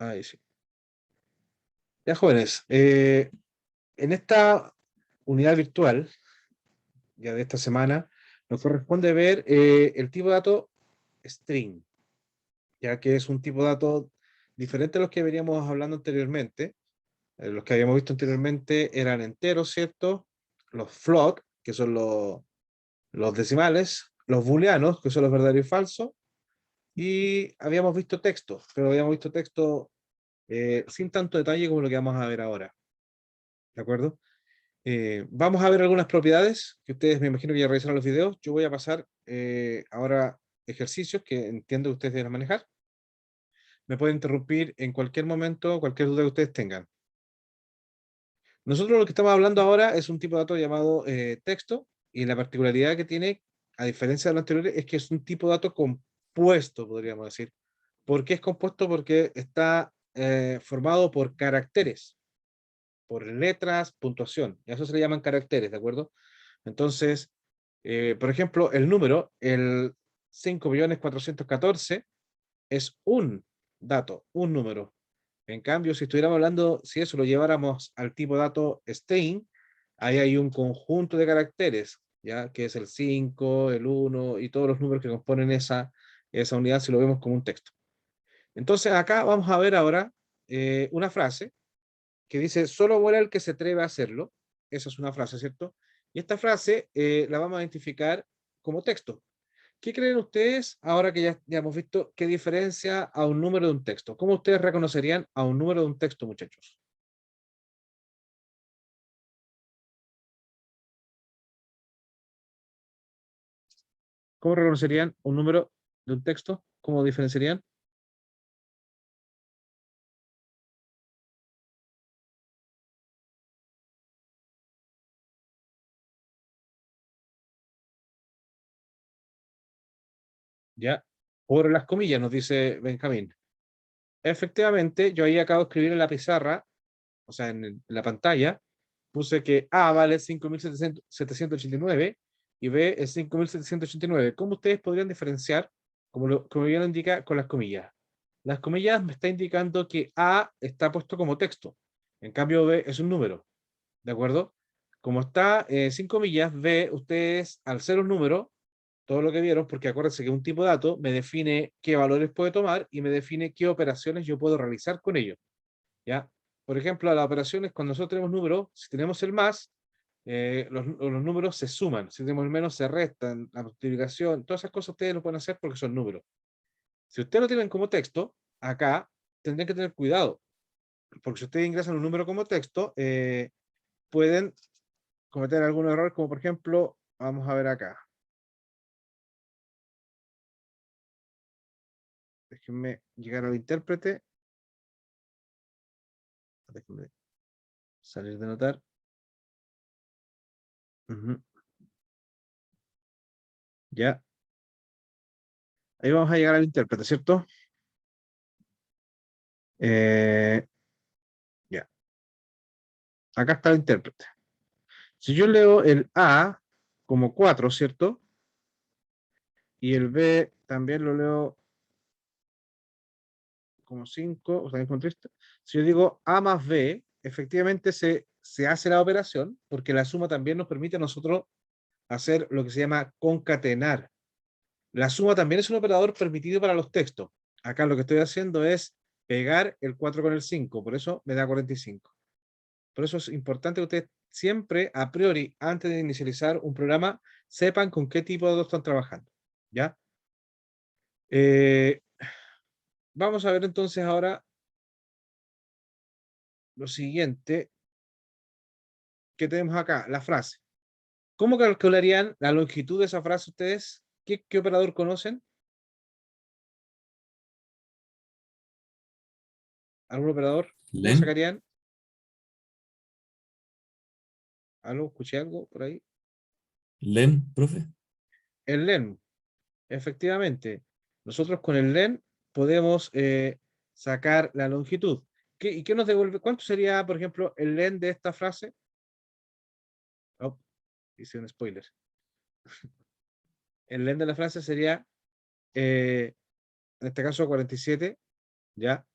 Ahí sí. Ya, jóvenes, en esta unidad virtual, ya de esta semana, nos corresponde ver el tipo de dato string, ya que es un tipo de dato diferente a los que veníamos hablando anteriormente. Los que habíamos visto anteriormente eran enteros, ¿cierto? Los float, que son los decimales, los booleanos, que son los verdaderos y falsos, y habíamos visto texto, pero habíamos visto texto sin tanto detalle como lo que vamos a ver ahora, ¿de acuerdo? Vamos a ver algunas propiedades que ustedes me imagino que ya revisaron los videos. Yo voy a pasar ahora ejercicios que entiendo que ustedes deben manejar. Me pueden interrumpir en cualquier momento, cualquier duda que ustedes tengan. Nosotros lo que estamos hablando ahora es un tipo de dato llamado texto, y la particularidad que tiene, a diferencia de lo anterior, es que es un tipo de dato compuesto, podríamos decir. ¿Por qué es compuesto? Porque está formado por caracteres, por letras, puntuación. Y a eso se le llaman caracteres, ¿de acuerdo? Entonces, por ejemplo, el número, el 5.414.000, es un dato, un número. En cambio, si estuviéramos hablando, si eso lo lleváramos al tipo de dato string, ahí hay un conjunto de caracteres, ¿ya? Que es el 5, el 1 y todos los números que componen esa unidad si lo vemos como un texto. Entonces, acá vamos a ver ahora una frase que dice, solo vuela el que se atreve a hacerlo. Esa es una frase, ¿cierto? Y esta frase la vamos a identificar como texto. ¿Qué creen ustedes, ahora que ya hemos visto qué diferencia a un número de un texto? ¿Cómo ustedes reconocerían a un número de un texto, muchachos? ¿Cómo reconocerían un número de un texto? ¿Cómo diferenciarían? Ya, por las comillas, nos dice Benjamín. Efectivamente, yo ahí acabo de escribir en la pizarra, o sea, en la pantalla, puse que A vale 5.789 y B es 5.789. ¿Cómo ustedes podrían diferenciar, como ya lo indica, con las comillas? Las comillas me está indicando que A está puesto como texto, en cambio B es un número, ¿de acuerdo? Como está sin comillas, B, ustedes, al ser un número, todo lo que vieron, porque acuérdense que un tipo de dato me define qué valores puede tomar y me define qué operaciones yo puedo realizar con ellos. ¿Ya? Por ejemplo, las operaciones, cuando nosotros tenemos números, si tenemos el más, los números se suman, si tenemos el menos se restan, la multiplicación, todas esas cosas ustedes lo pueden hacer porque son números. Si ustedes lo tienen como texto, acá tendrían que tener cuidado, porque si ustedes ingresan un número como texto, pueden cometer algún error, como por ejemplo, vamos a ver acá. Déjenme llegar al intérprete. Déjenme salir de notar. Ujú. Ya, ahí vamos a llegar al intérprete, ¿cierto? Eh, ya, acá está el intérprete. Si yo leo el A como 4, ¿cierto? Y el B también lo leo como 5, o sea, como 3. Si yo digo A más B, efectivamente se hace la operación, porque la suma también nos permite a nosotros hacer lo que se llama concatenar. La suma también es un operador permitido para los textos. Acá lo que estoy haciendo es pegar el 4 con el 5, por eso me da 45. Por eso es importante que ustedes siempre, a priori, antes de inicializar un programa, sepan con qué tipo de datos están trabajando. ¿Ya? Eh, Vamos a ver entonces ahora lo siguiente que tenemos acá, la frase. ¿Cómo calcularían la longitud de esa frase ustedes? ¿Qué operador conocen? ¿Algún operador? ¿Cómo Len, sacarían? ¿Algo? ¿Escuché algo por ahí? profe. El len, efectivamente. Nosotros con el len podemos sacar la longitud. ¿Y qué nos devuelve? ¿Cuánto sería, por ejemplo, el len de esta frase? Oh, hice un spoiler. El len de la frase sería, en este caso, 47, ¿ya?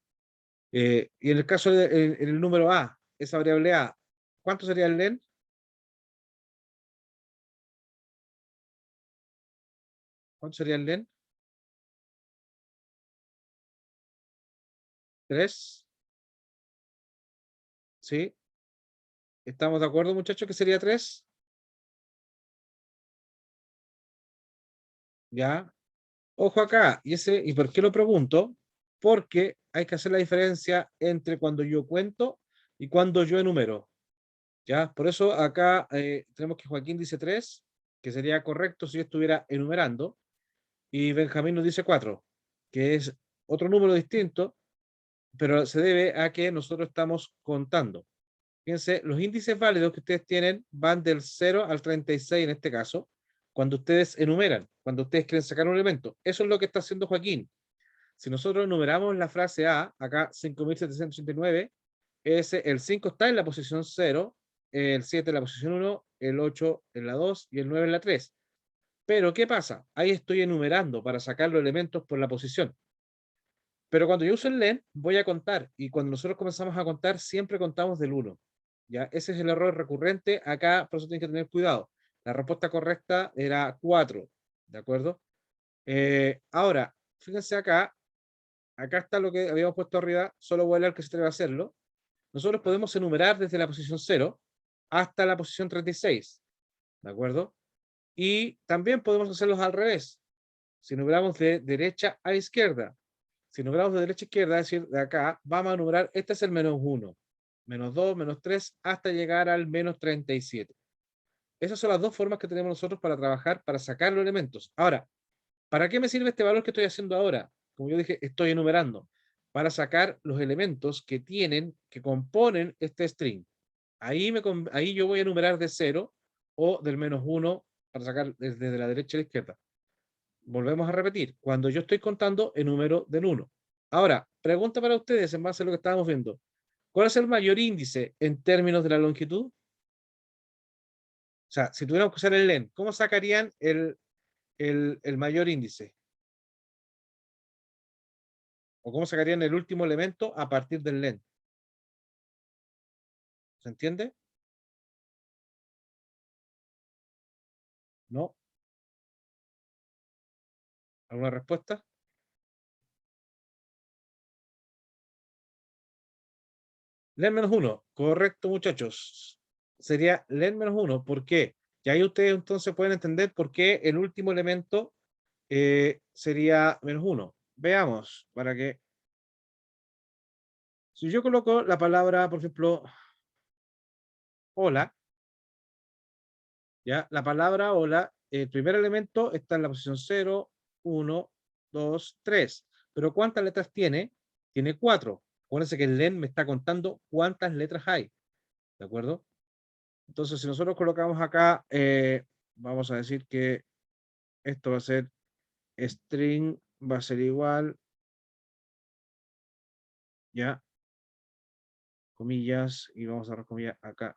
Y en el caso en el número A, esa variable A, ¿cuánto sería el len? ¿Cuánto sería el len? 3. ¿Sí? ¿Estamos de acuerdo, muchachos, que sería 3? ¿Ya? Ojo acá, ¿y por qué lo pregunto? Porque hay que hacer la diferencia entre cuando yo cuento y cuando yo enumero. ¿Ya? Por eso acá tenemos que Joaquín dice 3, que sería correcto si yo estuviera enumerando, y Benjamín nos dice 4, que es otro número distinto, pero se debe a que nosotros estamos contando. Fíjense, los índices válidos que ustedes tienen van del 0 al 36 en este caso, cuando ustedes enumeran, cuando ustedes quieren sacar un elemento. Eso es lo que está haciendo Joaquín. Si nosotros enumeramos la frase A, acá 5.789, el 5 está en la posición 0, el 7 en la posición 1, el 8 en la 2 y el 9 en la 3. Pero, ¿qué pasa? Ahí estoy enumerando para sacar los elementos por la posición. Pero cuando yo uso el len, voy a contar. Y cuando nosotros comenzamos a contar, siempre contamos del 1. ¿Ya? Ese es el error recurrente. Acá, por eso tienen que tener cuidado. La respuesta correcta era 4. ¿De acuerdo? Ahora, fíjense acá está lo que habíamos puesto arriba, solo voy a leer que se atreve a hacerlo. Nosotros podemos enumerar desde la posición 0 hasta la posición 36, ¿de acuerdo? Y también podemos hacerlos al revés. Si enumeramos de derecha a izquierda, si enumeramos de derecha a izquierda, es decir, de acá, vamos a enumerar, este es el menos 1, menos 2, menos 3, hasta llegar al menos 37. Esas son las dos formas que tenemos nosotros para trabajar, para sacar los elementos. Ahora, ¿para qué me sirve este valor que estoy haciendo ahora? Como yo dije, estoy enumerando para sacar los elementos que tienen, que componen este string. Ahí yo voy a enumerar de 0 o del menos 1 para sacar desde la derecha a la izquierda. Volvemos a repetir, cuando yo estoy contando, enumero del 1. Ahora, pregunta para ustedes en base a lo que estábamos viendo. ¿Cuál es el mayor índice en términos de la longitud? O sea, si tuviéramos que usar el len, ¿cómo sacarían el mayor índice? ¿O cómo sacarían el último elemento a partir del len? ¿Se entiende? ¿No? ¿Alguna respuesta? Len menos 1. Correcto, muchachos. Sería len menos 1. ¿Por qué? Y ahí ustedes entonces pueden entender por qué el último elemento sería menos 1. Veamos, para que... Si yo coloco la palabra, por ejemplo, hola, ¿ya? La palabra hola, el primer elemento está en la posición 0, 1, 2, 3. Pero ¿cuántas letras tiene? Tiene 4. Acuérdense que el len me está contando cuántas letras hay. ¿De acuerdo? Entonces, si nosotros colocamos acá, vamos a decir que esto va a ser string, va a ser igual, ya, comillas, y vamos a cerrar comillas acá.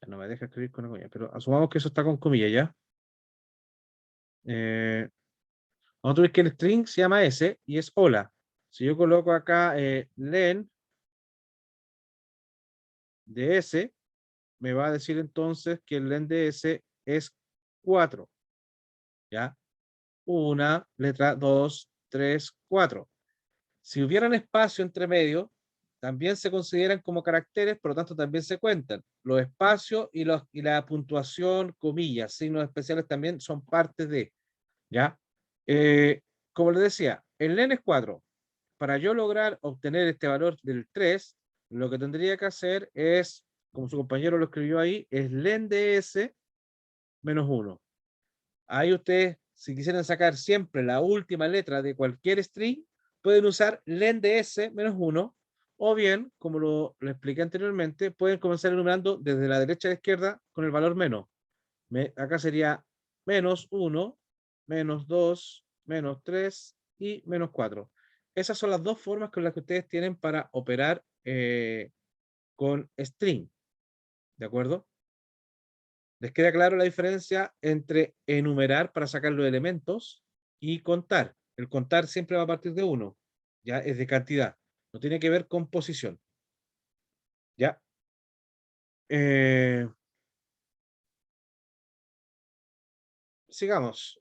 Ya no me deja escribir con la comilla, pero asumamos que eso está con comillas, ¿ya? Vamos a ver que el string se llama S y es hola. Si yo coloco acá len de S, me va a decir entonces que el len de S es 4, ¿ya? Una, letra 2, 3, 4. Si hubieran espacio entre medio, también se consideran como caracteres, por lo tanto también se cuentan. Los espacios y la puntuación, comillas, signos especiales también son partes de, ¿ya? Eh, como les decía, el len es 4. Para yo lograr obtener este valor del 3, lo que tendría que hacer es, como su compañero lo escribió ahí, es len de S menos 1. Ahí ustedes, si quisieran sacar siempre la última letra de cualquier string, pueden usar len de S menos 1, o bien, como lo expliqué anteriormente, pueden comenzar enumerando desde la derecha a la izquierda con el valor menos. Acá sería menos 1, menos 2, menos 3 y menos 4. Esas son las dos formas con las que ustedes tienen para operar con string. ¿De acuerdo? ¿Les queda claro la diferencia entre enumerar para sacar los elementos y contar? El contar siempre va a partir de 1, ya es de cantidad. no tiene que ver con posición. ¿Ya? Eh, sigamos.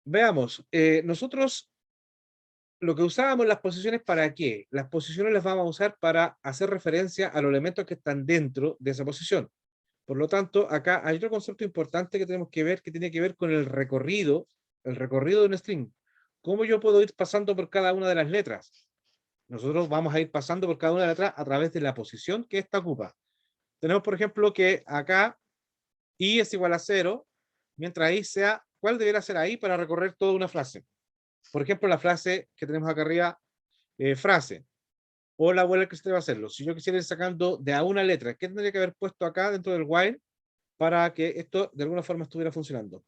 Veamos, nosotros lo que usábamos las posiciones, ¿para qué? Las posiciones las vamos a usar para hacer referencia a los elementos que están dentro de esa posición. Por lo tanto, acá hay otro concepto importante que tenemos que ver, que tiene que ver con el recorrido de un string. ¿Cómo yo puedo ir pasando por cada una de las letras? Nosotros vamos a ir pasando por cada una de las letras a través de la posición que ésta ocupa. Tenemos, por ejemplo, que acá i es igual a 0, mientras i sea, ¿cuál debería ser ahí para recorrer toda una frase? Por ejemplo, la frase que tenemos acá arriba, frase. O la abuela que usted va a hacerlo. Si yo quisiera ir sacando de a una letra, ¿qué tendría que haber puesto acá dentro del while para que esto de alguna forma estuviera funcionando?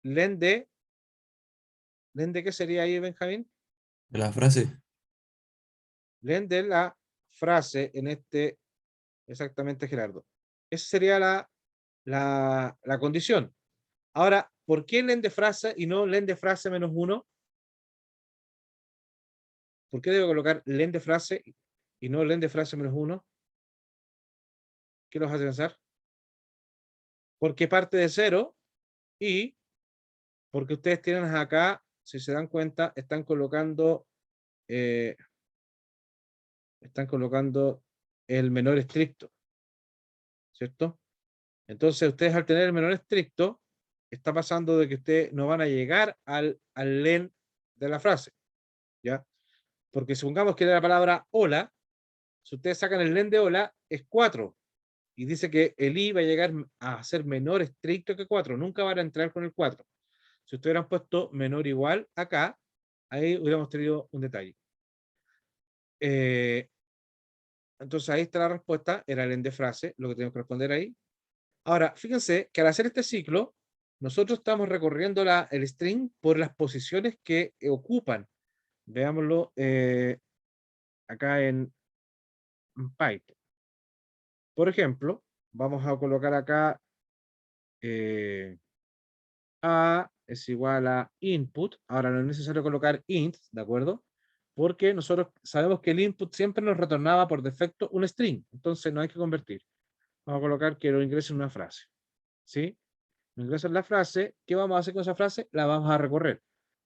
Len de ¿qué sería ahí, Benjamín? De la frase. Len de la frase en este, exactamente, Gerardo. Esa sería la condición. Ahora, ¿por qué len de frase y no len de frase menos uno? ¿Por qué debo colocar len de frase y no len de frase menos uno? ¿Qué los hace pensar? Porque parte de cero y porque ustedes tienen acá, si se dan cuenta, eh, están colocando el menor estricto, ¿cierto? Entonces, ustedes al tener el menor estricto, está pasando de que ustedes no van a llegar al len de la frase, ¿ya? Porque supongamos que la palabra hola, si ustedes sacan el len de hola, es 4, y dice que el i va a llegar a ser menor estricto que 4, nunca van a entrar con el 4. Si ustedes hubieran puesto menor o igual acá, ahí hubiéramos tenido un detalle. Eh, entonces ahí está la respuesta, era el end de frase, lo que tenemos que responder ahí. Ahora, fíjense que al hacer este ciclo, nosotros estamos recorriendo el string por las posiciones que ocupan. Veámoslo acá en Python. Por ejemplo, vamos a colocar acá eh, A es igual a input. Ahora no es necesario colocar int, ¿de acuerdo? Porque nosotros sabemos que el input siempre nos retornaba por defecto un string. Entonces no hay que convertir. Vamos a colocar que lo ingrese en una frase. ¿Sí? Lo ingresa en la frase. ¿Qué vamos a hacer con esa frase? La vamos a recorrer.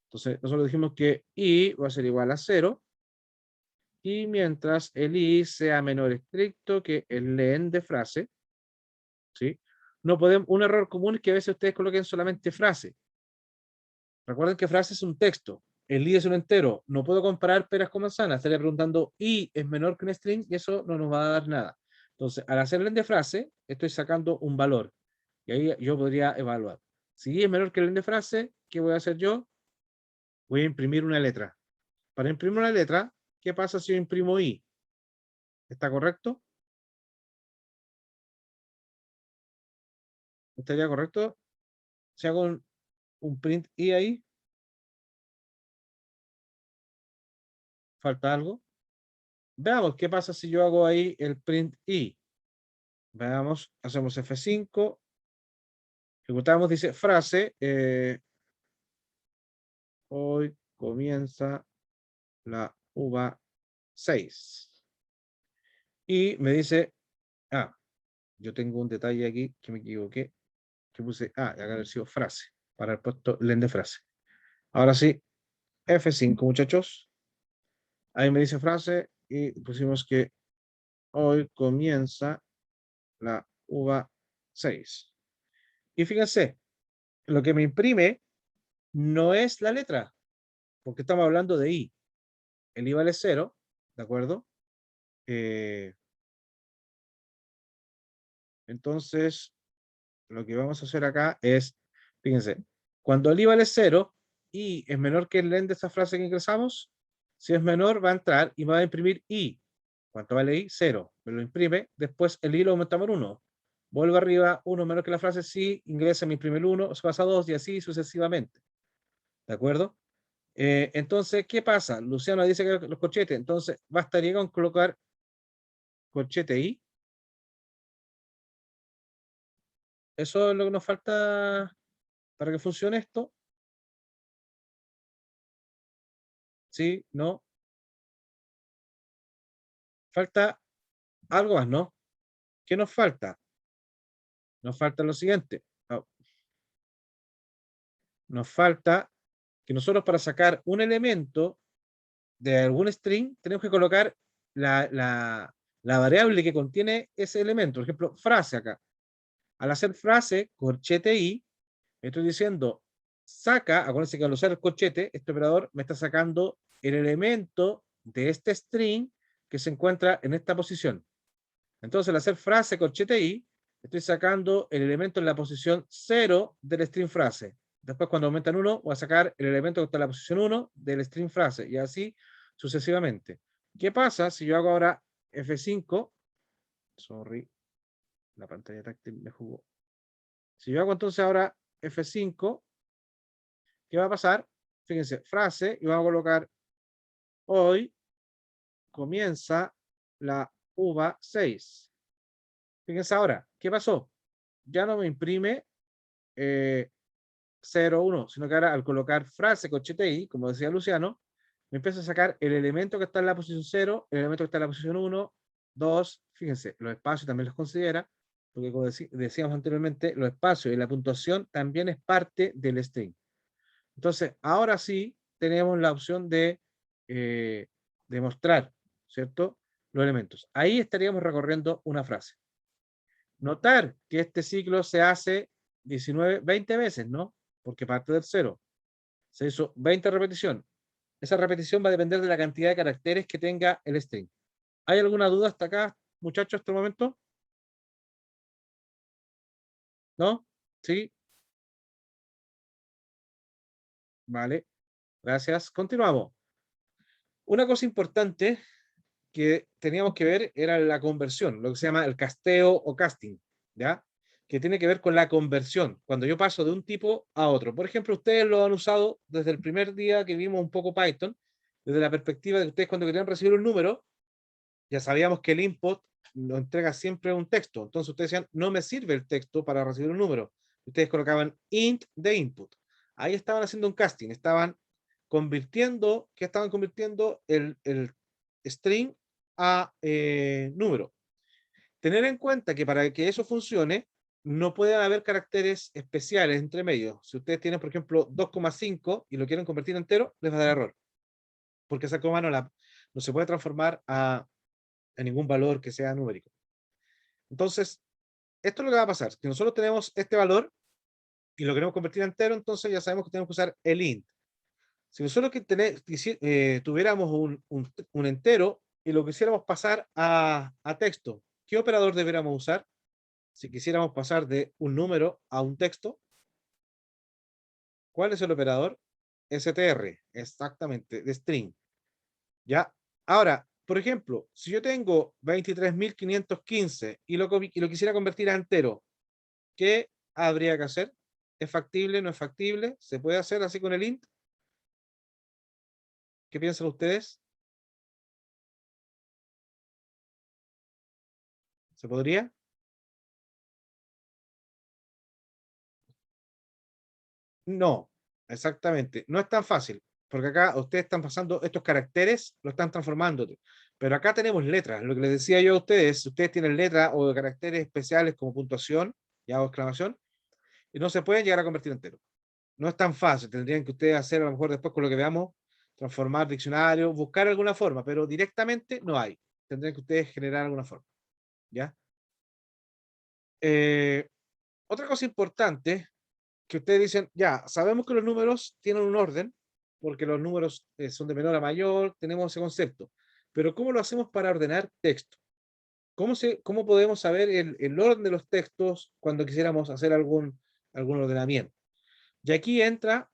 Entonces nosotros dijimos que i va a ser igual a 0. Y mientras el i sea menor estricto que el len de frase, ¿sí? No podemos, un error común es que a veces ustedes coloquen solamente frase. Recuerden que frase es un texto, el i es un entero, no puedo comparar peras con manzanas, estaría preguntando i es menor que un string y eso no nos va a dar nada. Entonces, al hacerle de frase, estoy sacando un valor y ahí yo podría evaluar. Si i es menor que el de frase, ¿qué voy a hacer yo? Voy a imprimir una letra. Para imprimir una letra, ¿qué pasa si yo imprimo i? ¿Está correcto? ¿Estaría correcto? Si hago un print i ahí, ¿falta algo? Veamos qué pasa si yo hago ahí el print i. Veamos, hacemos F5, ejecutamos, dice frase, hoy comienza la uva 6. Y me dice, yo tengo un detalle aquí que me equivoqué, que puse, ya haber sido frase, para el puesto len de frase. Ahora sí, F5, muchachos. Ahí me dice frase y pusimos que hoy comienza la uva 6. Y fíjense, lo que me imprime no es la letra, porque estamos hablando de i. El i vale 0, ¿de acuerdo? Entonces, lo que vamos a hacer acá es, fíjense, cuando el i vale 0 y es menor que el len de esa frase que ingresamos, si es menor va a entrar y va a imprimir i. ¿Cuánto vale i? 0. Me lo imprime, después el i lo aumentamos en 1. Vuelve arriba, 1 menor que la frase sí, ingresa, me imprime el 1, se pasa a 2 y así sucesivamente. ¿De acuerdo? Entonces, ¿qué pasa? Luciano dice que los corchetes, entonces bastaría con colocar corchete i. Eso es lo que nos falta para que funcione esto. ¿Sí? ¿No? Falta algo más, ¿no? ¿Qué nos falta? Nos falta lo siguiente. Oh, nos falta que nosotros para sacar un elemento de algún string tenemos que colocar la variable que contiene ese elemento. Por ejemplo, frase acá. Al hacer frase, corchete i, estoy diciendo, saca, acuérdense que al usar el corchete, este operador me está sacando el elemento de este string que se encuentra en esta posición. Entonces, al hacer frase corchete i, estoy sacando el elemento en la posición 0 del string frase. Después, cuando aumentan 1, voy a sacar el elemento que está en la posición 1 del string frase, y así sucesivamente. ¿Qué pasa si yo hago ahora F5? Sorry, la pantalla táctil me jugó. Si yo hago entonces ahora F5, ¿qué va a pasar? Fíjense, frase, y vamos a colocar hoy comienza la uva 6. Fíjense ahora, ¿qué pasó? Ya no me imprime 0, 1, sino que ahora al colocar frase corchete i, como decía Luciano, me empieza a sacar el elemento que está en la posición 0, el elemento que está en la posición 1, 2, fíjense, los espacios también los considera, porque como decíamos anteriormente, los espacios y la puntuación también es parte del string. Entonces, ahora sí tenemos la opción de demostrar, ¿cierto? Los elementos. Ahí estaríamos recorriendo una frase. Notar que este ciclo se hace 20 veces, ¿no? Porque parte del 0. Se hizo 20 repeticiones. Esa repetición va a depender de la cantidad de caracteres que tenga el string. ¿Hay alguna duda hasta acá, muchachos, hasta el momento? ¿No? ¿Sí? Vale. Gracias. Continuamos. Una cosa importante que teníamos que ver era la conversión, lo que se llama el casteo o casting, ¿ya? Que tiene que ver con la conversión, cuando yo paso de un tipo a otro. Por ejemplo, ustedes lo han usado desde el primer día que vimos un poco Python, desde la perspectiva de que ustedes cuando querían recibir un número, ya sabíamos que el input nos entrega siempre un texto. Entonces ustedes decían, no me sirve el texto para recibir un número. Ustedes colocaban int de input. Ahí estaban haciendo un casting, estaban convirtiendo, ¿qué estaban convirtiendo? El string a número. Tener en cuenta que para que eso funcione, no pueden haber caracteres especiales entre medios. Si ustedes tienen, por ejemplo, 2,5 y lo quieren convertir en entero, les va a dar error. Porque esa coma no se puede transformar a ningún valor que sea numérico. Entonces, esto es lo que va a pasar. Si nosotros tenemos este valor y lo queremos convertir en entero, entonces ya sabemos que tenemos que usar el int. Si nosotros tuviéramos un entero y lo quisiéramos pasar a texto, ¿qué operador deberíamos usar? Si quisiéramos pasar de un número a un texto, ¿cuál es el operador? str, exactamente, de string. ¿Ya? Ahora, por ejemplo, si yo tengo 23.515 y lo quisiera convertir a entero, ¿qué habría que hacer? ¿Es factible? ¿No es factible? ¿Se puede hacer así con el int? ¿Qué piensan ustedes? ¿Se podría? No, exactamente. No es tan fácil, porque acá ustedes están pasando estos caracteres, lo están transformando. Pero acá tenemos letras. Lo que les decía yo a ustedes, ustedes tienen letras o caracteres especiales como puntuación, ya o exclamación, y no se pueden llegar a convertir entero. No es tan fácil. Tendrían que ustedes hacer, a lo mejor después con lo que veamos, transformar diccionario, buscar alguna forma, pero directamente no hay. Tendrían que ustedes generar alguna forma. ¿Ya? Eh, Otra cosa importante que ustedes dicen, ya, sabemos que los números tienen un orden, porque los números son de menor a mayor, tenemos ese concepto, pero ¿cómo lo hacemos para ordenar texto? ¿Cómo podemos saber el orden de los textos cuando quisiéramos hacer algún ordenamiento? Y aquí entra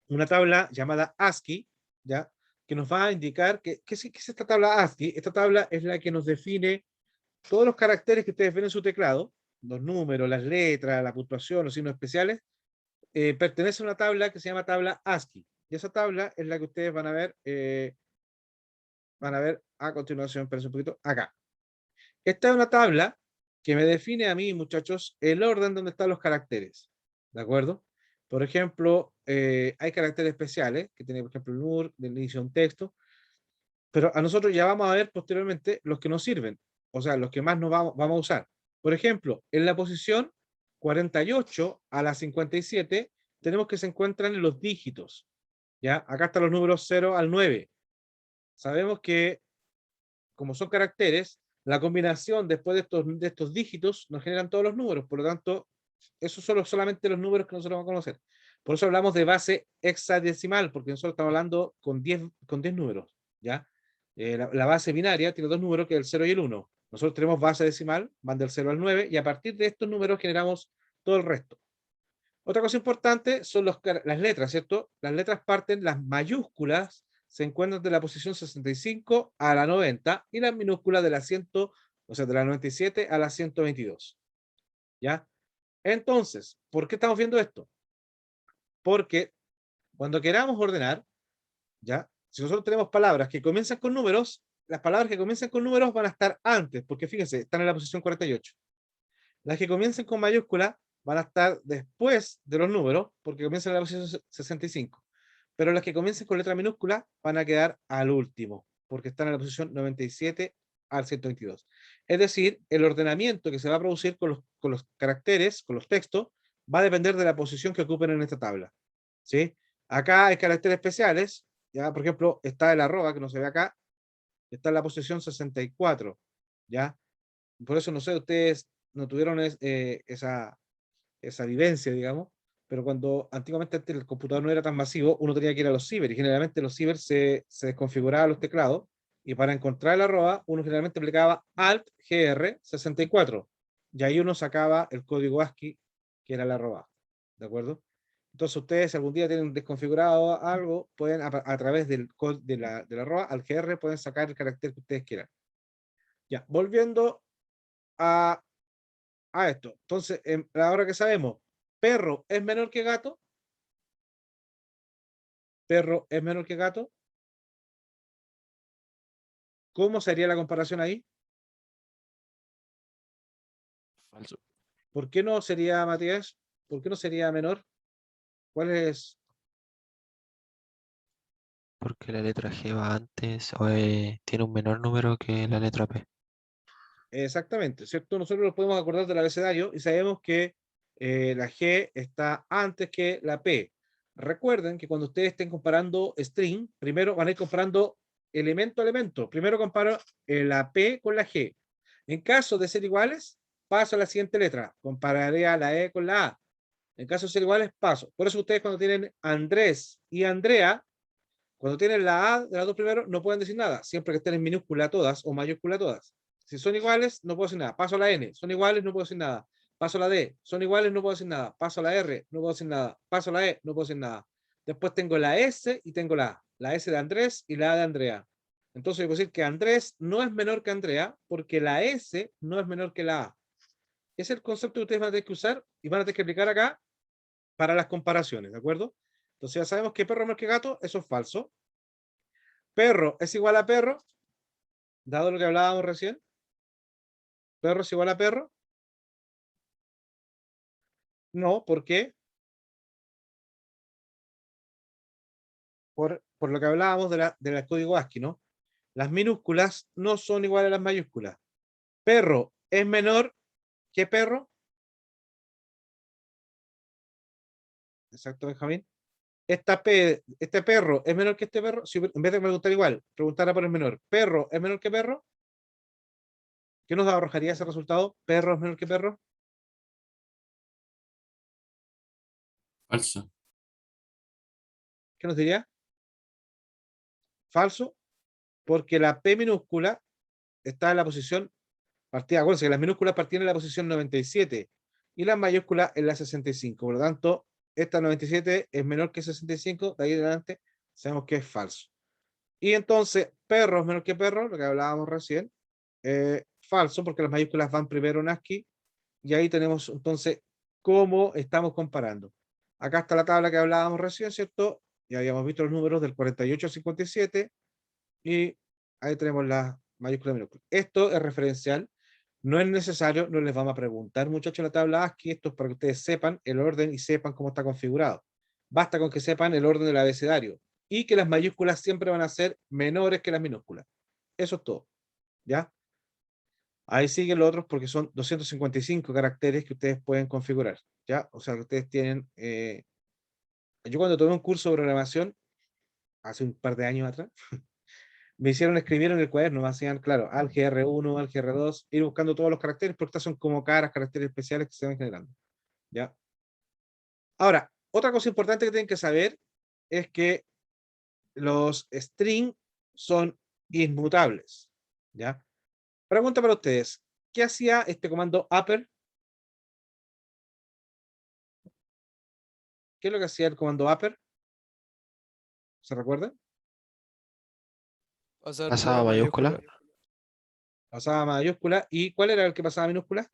una tabla llamada ASCII, ¿ya? Que nos va a indicar ¿qué es esta tabla ASCII? Esta tabla es la que nos define todos los caracteres que ustedes ven en su teclado, los números, las letras, la puntuación, los signos especiales, pertenece a una tabla que se llama tabla ASCII. Y esa tabla es la que ustedes van a ver a continuación, pero un poquito, acá. Esta es una tabla que me define a mí, muchachos, el orden donde están los caracteres. ¿De acuerdo? Por ejemplo, hay caracteres especiales, que tiene, por ejemplo, el NUR, del inicio de un texto, pero a nosotros ya vamos a ver posteriormente los que nos sirven, o sea, los que más nos vamos a usar. Por ejemplo, en la posición 48 a la 57, tenemos que se encuentran los dígitos, ¿ya? Acá están los números 0 al 9. Sabemos que, como son caracteres, la combinación después de estos dígitos nos generan todos los números, por lo tanto, esos son solamente los números que nosotros vamos a conocer. Por eso hablamos de base hexadecimal, porque nosotros estamos hablando con 10 números, ¿ya? La base binaria tiene dos números, que es el 0 y el 1. Nosotros tenemos base decimal, van del 0 al 9, y a partir de estos números generamos todo el resto. Otra cosa importante son las letras, ¿cierto? Las letras parten, las mayúsculas se encuentran de la posición 65 a la 90 y las minúsculas de la 100, o sea, de la 97 a la 122. ¿Ya? Entonces, ¿por qué estamos viendo esto? Porque cuando queramos ordenar, ¿ya? Si nosotros tenemos palabras que comienzan con números, las palabras que comienzan con números van a estar antes, porque fíjense, están en la posición 48. Las que comiencen con mayúscula van a estar después de los números, porque comienzan en la posición 65. Pero las que comiencen con letra minúscula van a quedar al último, porque están en la posición 97 al 122. Es decir, el ordenamiento que se va a producir con los caracteres, con los textos, va a depender de la posición que ocupen en esta tabla. ¿Sí? Acá hay caracteres especiales, ya, por ejemplo, está el arroba, que no se ve acá, está en la posición 64, ¿ya? Por eso, no sé, ustedes no tuvieron esa vivencia, digamos, pero cuando antiguamente antes el computador no era tan masivo, uno tenía que ir a los ciber, y generalmente los ciber se desconfiguraban los teclados, y para encontrar el arroba, uno generalmente aplicaba Alt GR 64, y ahí uno sacaba el código ASCII, que era el arroba, ¿de acuerdo? Entonces ustedes, si algún día tienen desconfigurado algo, pueden a través del de la arroba al GR, pueden sacar el carácter que ustedes quieran. Ya, volviendo a esto. Entonces, ahora que sabemos, perro es menor que gato, perro es menor que gato, ¿cómo sería la comparación ahí? Falso. ¿Por qué no sería, Matías? ¿Por qué no sería menor? ¿Cuál es? Porque la letra G va antes o tiene un menor número que la letra P. Exactamente, ¿cierto? Nosotros nos podemos acordar del abecedario y sabemos que la G está antes que la P. Recuerden que cuando ustedes estén comparando string, primero van a ir comparando elemento a elemento. Primero comparo la P con la G. En caso de ser iguales, paso a la siguiente letra. Compararé a la E con la A. En caso de ser iguales, paso. Por eso ustedes cuando tienen Andrés y Andrea, cuando tienen la A de las dos primeros, no pueden decir nada, siempre que estén en minúscula todas o mayúscula todas. Si son iguales, no puedo decir nada. Paso a la N, son iguales, no puedo decir nada. Paso a la D, son iguales, no puedo decir nada. Paso a la R, no puedo decir nada. Paso a la E, no puedo decir nada. Después tengo la S y tengo la A. La S de Andrés y la A de Andrea. Entonces yo puedo decir que Andrés no es menor que Andrea porque la S no es menor que la A. Ese es el concepto que ustedes van a tener que usar y van a tener que aplicar acá para las comparaciones, ¿de acuerdo? Entonces ya sabemos que perro es menor que gato, eso es falso. Perro es igual a perro, dado lo que hablábamos recién. Perro es igual a perro. No, ¿por qué? Por lo que hablábamos de la código ASCII, ¿no? Las minúsculas no son iguales a las mayúsculas. Perro es menor que perro. Exacto, Benjamín. Este perro es menor que este perro. Si en vez de preguntar igual, preguntara por el menor. ¿Perro es menor que perro? ¿Qué nos arrojaría ese resultado? ¿Perro es menor que perro? Falso. ¿Qué nos diría? Falso, porque la P minúscula está en la posición partida. Acuérdense que las minúsculas partían en la posición 97 y las mayúsculas en la 65. Por lo tanto, esta 97 es menor que 65. De ahí en adelante sabemos que es falso. Y entonces, perro es menor que perro, lo que hablábamos recién. Falso, porque las mayúsculas van primero en ASCII. Y ahí tenemos entonces cómo estamos comparando. Acá está la tabla que hablábamos recién, ¿cierto? Ya habíamos visto los números del 48 al 57 y ahí tenemos las mayúsculas y minúsculas. Esto es referencial, no es necesario, no les vamos a preguntar, muchachos, la tabla ASCII, esto es para que ustedes sepan el orden y sepan cómo está configurado. Basta con que sepan el orden del abecedario y que las mayúsculas siempre van a ser menores que las minúsculas. Eso es todo, ¿ya? Ahí siguen los otros porque son 255 caracteres que ustedes pueden configurar, ¿ya? O sea, que ustedes tienen... yo cuando tomé un curso de programación, hace un par de años atrás, me hicieron escribir en el cuaderno, me hacían, claro, álgebra R1, álgebra R2, ir buscando todos los caracteres, porque estas son como caras, caracteres especiales que se van generando, ¿ya? Ahora, otra cosa importante que tienen que saber es que los string son inmutables, ¿ya? Pregunta para ustedes, ¿qué hacía este comando upper? ¿Qué es lo que hacía el comando upper? ¿Se recuerdan? Pasaba a mayúscula. Pasaba a mayúscula. ¿Y cuál era el que pasaba a minúscula?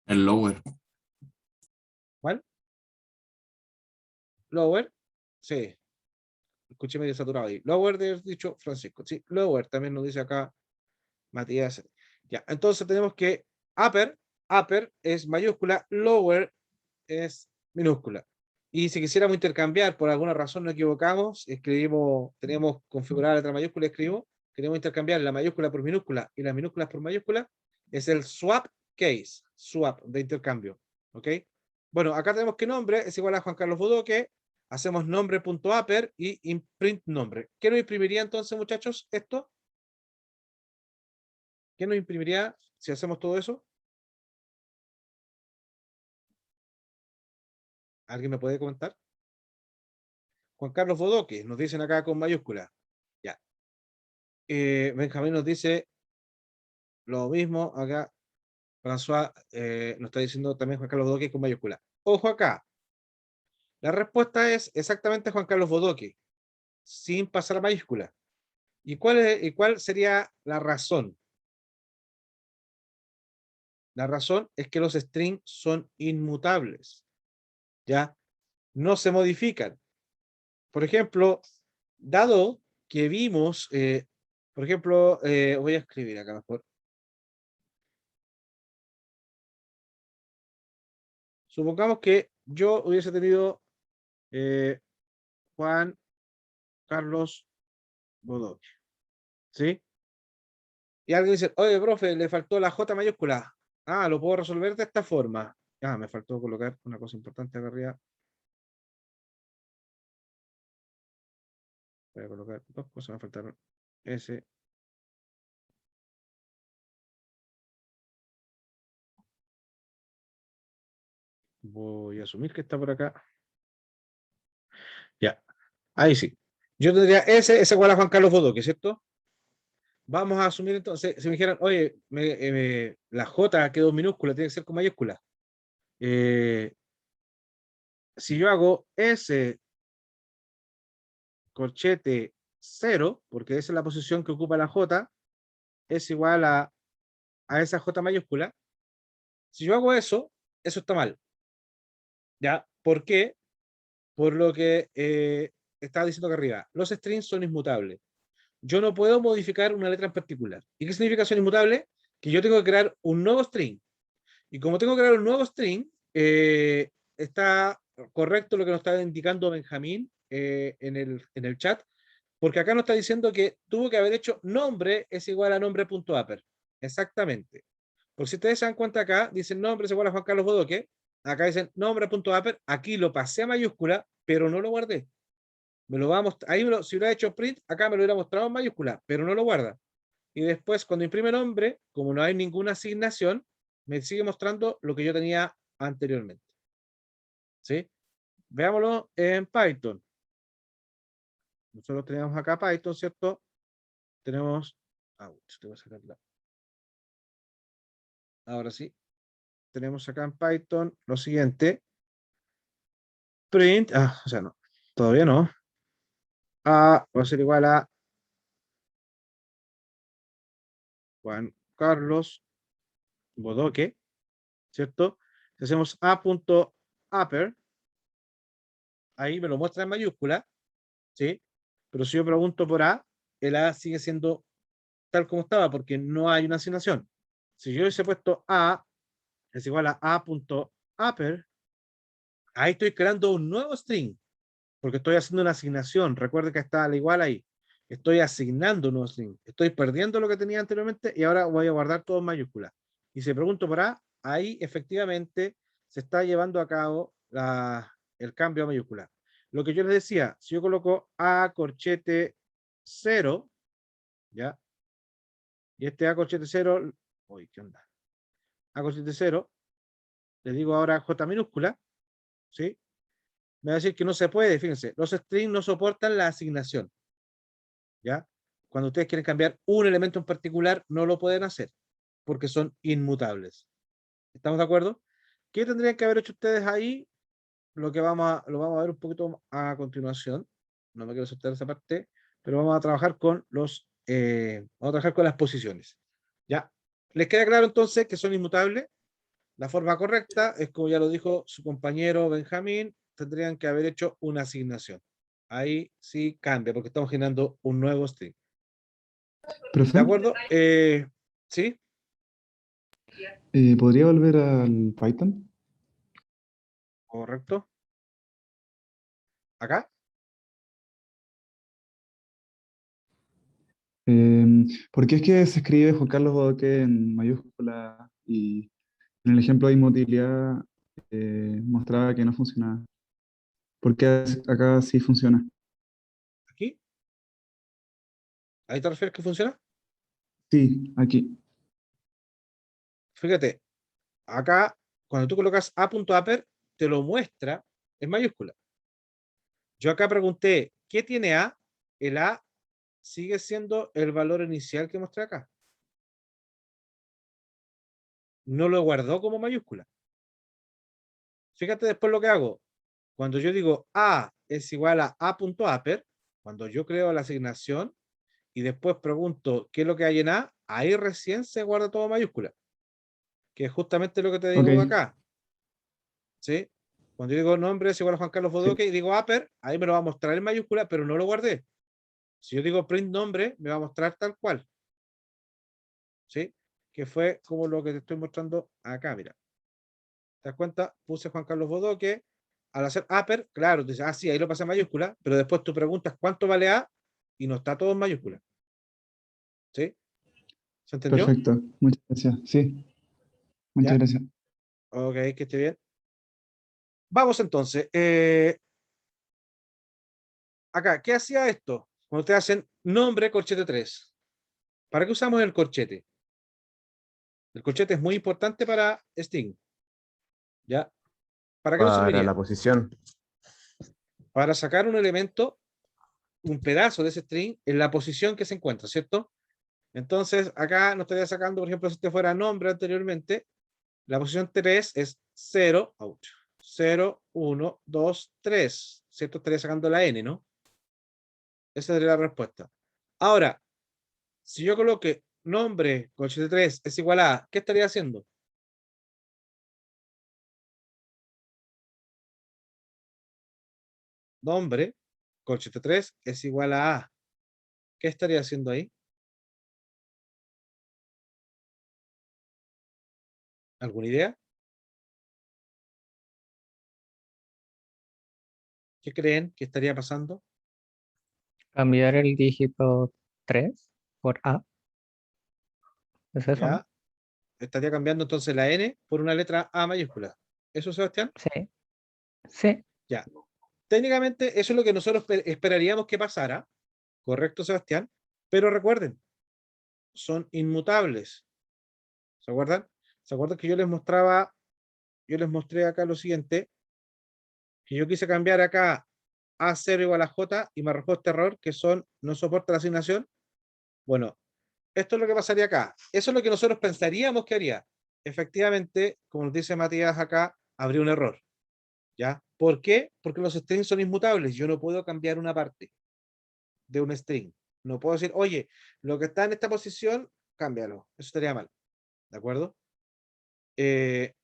El lower. ¿Cuál? Lower. Sí, escuché medio saturado ahí. Lower, de dicho Francisco. Sí, lower también nos dice acá Matías. Ya, entonces tenemos que upper es mayúscula, lower es minúscula. Y si quisiéramos intercambiar, por alguna razón nos equivocamos, escribimos, teníamos configurada la letra mayúscula, escribimos, queremos intercambiar la mayúscula por minúscula y las minúsculas por mayúscula, es el swap case, swap de intercambio. ¿Ok? Bueno, acá tenemos que nombre es igual a Juan Carlos Bodoque, hacemos nombre.upper y imprint nombre. ¿Qué nos imprimiría entonces, muchachos, esto? ¿Qué nos imprimiría si hacemos todo eso? ¿Alguien me puede comentar? Juan Carlos Bodoque, nos dicen acá con mayúscula. Ya. Benjamín nos dice lo mismo acá. François nos está diciendo también Juan Carlos Bodoque con mayúscula. Ojo acá. La respuesta es exactamente Juan Carlos Bodoque, sin pasar a mayúscula. ¿Y cuál sería la razón? La razón es que los strings son inmutables. ¿Ya? No se modifican. Por ejemplo, dado que vimos, por ejemplo, voy a escribir acá mejor. Supongamos que yo hubiese tenido Juan Carlos Bodoque, ¿sí? Y alguien dice, oye, profe, le faltó la J mayúscula. Ah, lo puedo resolver de esta forma. Ah, me faltó colocar una cosa importante acá arriba. Voy a colocar dos cosas, me faltaron. S. Voy a asumir que está por acá. Ya, ahí sí. Yo tendría S igual a Juan Carlos Bodoque, ¿cierto? Vamos a asumir entonces, si me dijeran, oye, la J quedó minúscula, tiene que ser con mayúscula. Si yo hago S corchete 0, porque esa es la posición que ocupa la J, es igual a esa J mayúscula. Si yo hago eso, eso está mal. ¿Ya? ¿Por qué? Por lo que estaba diciendo acá arriba. Los strings son inmutables. Yo no puedo modificar una letra en particular. ¿Y qué significa son inmutables? Que yo tengo que crear un nuevo string. Y como tengo que crear un nuevo string, está correcto lo que nos está indicando Benjamín en el chat, porque acá nos está diciendo que tuvo que haber hecho nombre es igual a nombre.upper. Exactamente. Por si ustedes se dan cuenta acá, dicen nombre es igual a Juan Carlos Bodoque. Acá dicen nombre.upper. Aquí lo pasé a mayúscula, pero no lo guardé. Me lo va a mostrar. Ahí si hubiera hecho print, acá me lo hubiera mostrado en mayúscula, pero no lo guarda. Y después, cuando imprime nombre, como no hay ninguna asignación, me sigue mostrando lo que yo tenía anteriormente. ¿Sí? Veámoslo en Python. Nosotros tenemos acá Python, ¿cierto? Tenemos. Tengo que sacarla. Ahora sí. Tenemos acá en Python lo siguiente. Print. O sea, no. Todavía no. A va a ser igual a Juan Carlos Bodoque, ¿cierto? Si hacemos A.upper, ahí me lo muestra en mayúscula, ¿sí? Pero si yo pregunto por A, el A sigue siendo tal como estaba, porque no hay una asignación. Si yo hubiese puesto A es igual a A.upper, Ahí estoy creando un nuevo string, porque estoy haciendo una asignación. Recuerde que está al igual ahí. Estoy asignando un nuevo string. Estoy perdiendo lo que tenía anteriormente y ahora voy a guardar todo en mayúsculas. Y si pregunto por A, ahí efectivamente se está llevando a cabo el cambio a mayúscula. Lo que yo les decía, si yo coloco A corchete 0, ¿ya? Y este A corchete 0, uy, ¿qué onda? A corchete 0, le digo ahora J minúscula, ¿sí? Me va a decir que no se puede, fíjense, los strings no soportan la asignación, ¿ya? Cuando ustedes quieren cambiar un elemento en particular, no lo pueden hacer, porque son inmutables. ¿Estamos de acuerdo? ¿Qué tendrían que haber hecho ustedes ahí? Lo vamos a ver un poquito a continuación. No me quiero saltar esa parte, pero vamos a trabajar con vamos a trabajar con las posiciones. ¿Ya? ¿Les queda claro entonces que son inmutables? La forma correcta es, como ya lo dijo su compañero Benjamín, tendrían que haber hecho una asignación. Ahí sí cambia, porque estamos generando un nuevo string. Profe, ¿De acuerdo? ¿Sí? ¿podría volver al Python? Correcto. ¿Acá? Porque es que se escribe Juan Carlos Bodoque en mayúscula y en el ejemplo de inmotilidad mostraba que no funcionaba. ¿Por qué acá sí funciona? ¿Aquí? ¿Ahí te refieres que funciona? Sí, aquí. Fíjate, acá, cuando tú colocas A.upper, te lo muestra en mayúscula. Yo acá pregunté, ¿qué tiene A? El A sigue siendo el valor inicial que mostré acá. No lo guardó como mayúscula. Fíjate después lo que hago. Cuando yo digo A es igual a A.upper, cuando yo creo la asignación y después pregunto qué es lo que hay en A, ahí recién se guarda todo mayúscula, que es justamente lo que te Ok, digo acá. ¿Sí? Cuando yo digo nombre es igual a Juan Carlos sí, Bodoque y digo upper, ahí me lo va a mostrar en mayúscula, pero no lo guardé. Si yo digo print nombre, me va a mostrar tal cual. ¿Sí? Que fue como lo que te estoy mostrando acá, mira. ¿Te das cuenta? Puse Juan Carlos Bodoque. Al hacer upper, claro, dices, sí, ahí lo pasé en mayúscula, pero después tú preguntas cuánto vale A y no está todo en mayúscula. ¿Sí? ¿Se entendió? perfecto. Muchas gracias. Sí, muchas Ya. gracias. Ok, que esté bien. Vamos entonces. Acá, ¿qué hacía esto? Cuando te hacen nombre corchete 3. ¿Para qué usamos el corchete? El corchete es muy importante para Sting. ¿Ya? ¿Para qué nos Para la serviría? posición. Para sacar un elemento, un pedazo de ese string en la posición que se encuentra, ¿cierto? Entonces, acá nos estaría sacando, por ejemplo, si este fuera nombre anteriormente, la posición 3 es 0, 0, 1, 2, 3, ¿cierto? Estaría sacando la n, ¿no? Esa sería la respuesta. Ahora, si yo coloque nombre, corchete 3 es igual a, ¿qué estaría haciendo? Nombre, corchete 3 es igual a, ¿qué estaría haciendo ahí? ¿Alguna idea? ¿Qué creen que estaría pasando? Cambiar el dígito 3 por A. ¿Es eso, no? Ya, estaría cambiando entonces la N por una letra A mayúscula. ¿Eso, Sebastián? Sí. Sí. Ya. Técnicamente, eso es lo que nosotros esperaríamos que pasara, ¿correcto, Sebastián? Pero recuerden, son inmutables. ¿Se acuerdan? ¿Se acuerdan que yo les mostré acá lo siguiente, que yo quise cambiar acá A0 igual a J y me arrojó este error que no soporta la asignación? Bueno, esto es lo que pasaría acá. Eso es lo que nosotros pensaríamos que haría. Efectivamente, como nos dice Matías acá, habría un error. ¿Ya? ¿Por qué? Porque los strings son inmutables. Yo no puedo cambiar una parte de un string. No puedo decir, oye, lo que está en esta posición, cámbialo. Eso estaría mal. ¿De acuerdo? Eh,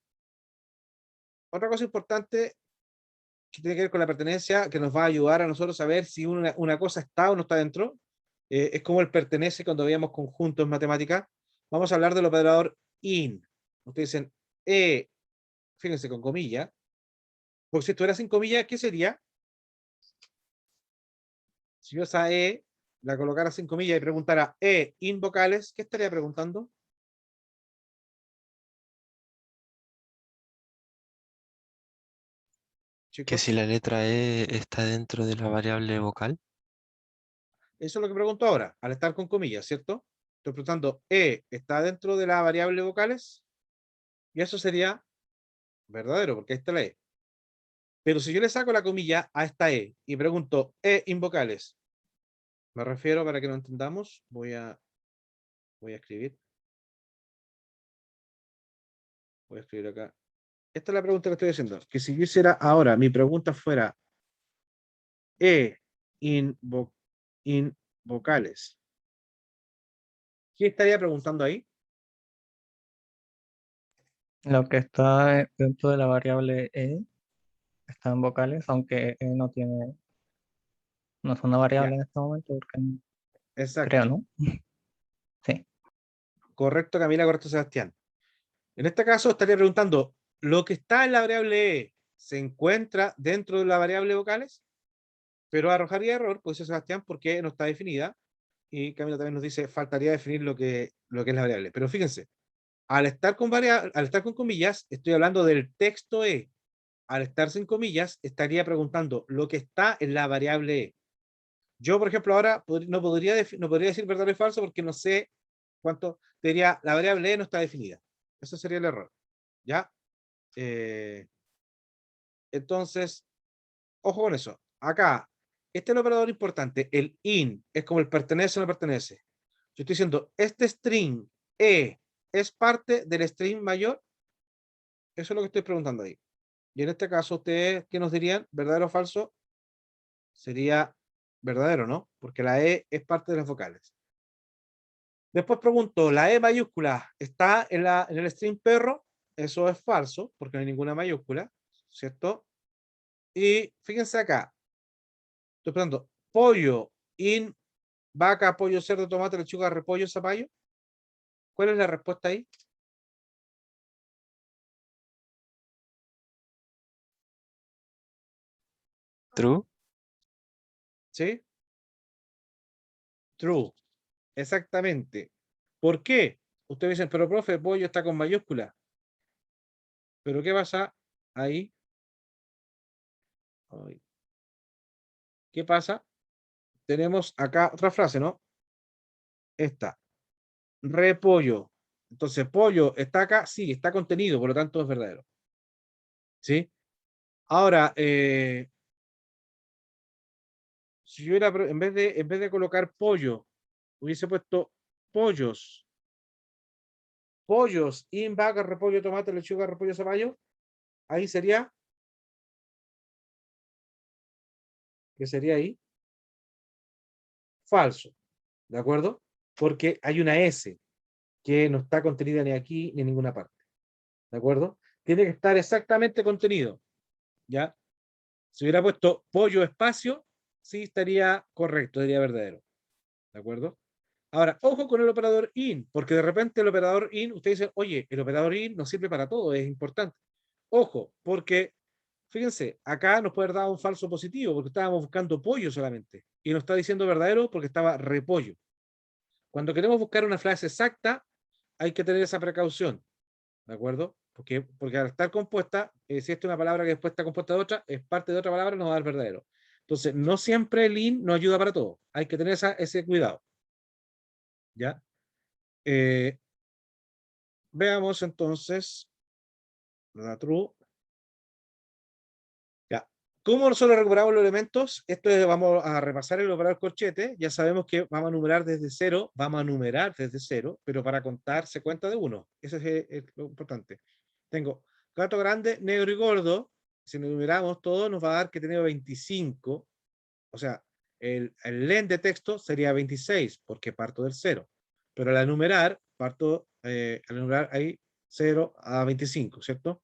Otra cosa importante que tiene que ver con la pertenencia, que nos va a ayudar a nosotros a ver si una cosa está o no está dentro, es como el pertenece cuando veíamos conjuntos en matemática. Vamos a hablar del operador in. Ustedes dicen, fíjense con comillas, Porque si estuviera sin comillas, ¿qué sería? Si yo esa E la colocara sin comillas y preguntara E in vocales, ¿qué estaría preguntando? Que Chicos, si la letra E está dentro de la variable vocal. eso es lo que pregunto ahora, al estar con comillas, ¿cierto? Estoy preguntando, ¿E está dentro de la variable vocales? Y eso sería verdadero, porque ahí está la E. Pero si yo le saco la comilla a esta E y pregunto E in vocales, me refiero, para que lo entendamos, voy a escribir. Voy a escribir acá. Esta es la pregunta que estoy haciendo. Que si yo hiciera ahora, mi pregunta fuera E in vocales, ¿qué estaría preguntando ahí? Lo que está dentro de la variable E está en vocales, aunque E no tiene, no es una Ya, variable en este momento, porque creo, exacto. ¿no? Sí. Correcto, Camila, correcto, Sebastián. En este caso estaría preguntando, ¿lo que está en la variable E se encuentra dentro de la variable vocales? Pero arrojaría error, pues dice Sebastián, porque no está definida. Y Camila también nos dice, faltaría definir lo que es la variable. Pero fíjense, al estar al estar con comillas, estoy hablando del texto E. Al estar sin comillas, estaría preguntando lo que está en la variable E. Yo, por ejemplo, ahora no podría decir verdadero y falso porque no sé cuánto, diría, la variable E no está definida. Eso sería el error. ¿Ya? Eh, entonces, ojo con eso. Acá, este es el operador importante. El in es como el pertenece o no pertenece. Yo estoy diciendo, este string E es parte del string mayor. Eso es lo que estoy preguntando ahí. Y en este caso, ustedes, ¿qué nos dirían? ¿Verdadero o falso? Sería verdadero, ¿no? Porque la E es parte de las vocales. Después pregunto, ¿la E mayúscula está en el string perro? Eso es falso, porque no hay ninguna mayúscula, ¿cierto? Y fíjense acá, estoy preguntando, pollo, in, vaca, pollo, cerdo, tomate, lechuga, repollo, zapallo. ¿Cuál es la respuesta ahí? True. ¿Sí? True, exactamente. ¿Por qué? Ustedes dicen, pero profe, pollo está con mayúscula. ¿Pero qué pasa ahí? Ay, ¿qué pasa? Tenemos acá otra frase, ¿no? Esta, repollo. Entonces, pollo está acá, sí, está contenido, por lo tanto es verdadero. ¿Sí? Ahora, si yo hubiera, en vez de colocar pollo, hubiese puesto pollos, pollos, in, vaca, repollo, tomate, lechuga, repollo, zapallo, ahí sería, ¿qué sería ahí? Falso, ¿de acuerdo? Porque hay una S que no está contenida ni aquí ni en ninguna parte, ¿de acuerdo? Tiene que estar exactamente contenido, ¿ya? Si hubiera puesto pollo espacio, sí estaría correcto, sería verdadero, ¿de acuerdo? Ahora, ojo con el operador in, porque de repente el operador in, ustedes dicen, oye, el operador in no sirve para todo, es importante. Ojo, porque fíjense, acá nos puede haber dado un falso positivo, porque estábamos buscando pollo solamente, y nos está diciendo verdadero porque estaba repollo. Cuando queremos buscar una frase exacta, hay que tener esa precaución, ¿de acuerdo? Porque al estar compuesta, si esta es una palabra que después está compuesta de otra, es parte de otra palabra, nos va a dar verdadero. Entonces, no siempre el in nos ayuda para todo. Hay que tener ese cuidado. ¿Ya? Eh, veamos entonces la true. Ya. ¿Cómo nosotros recuperamos los elementos? Esto es, vamos a repasar el operador corchete. Ya sabemos que vamos a numerar desde cero, pero para contar se cuenta de uno. Eso es lo importante. Tengo gato grande, negro y gordo. Si numeramos todo, nos va a dar que tenemos 25. O sea, el len de texto sería 26, porque parto del 0. Pero al numerar, al numerar ahí 0 a 25, ¿cierto?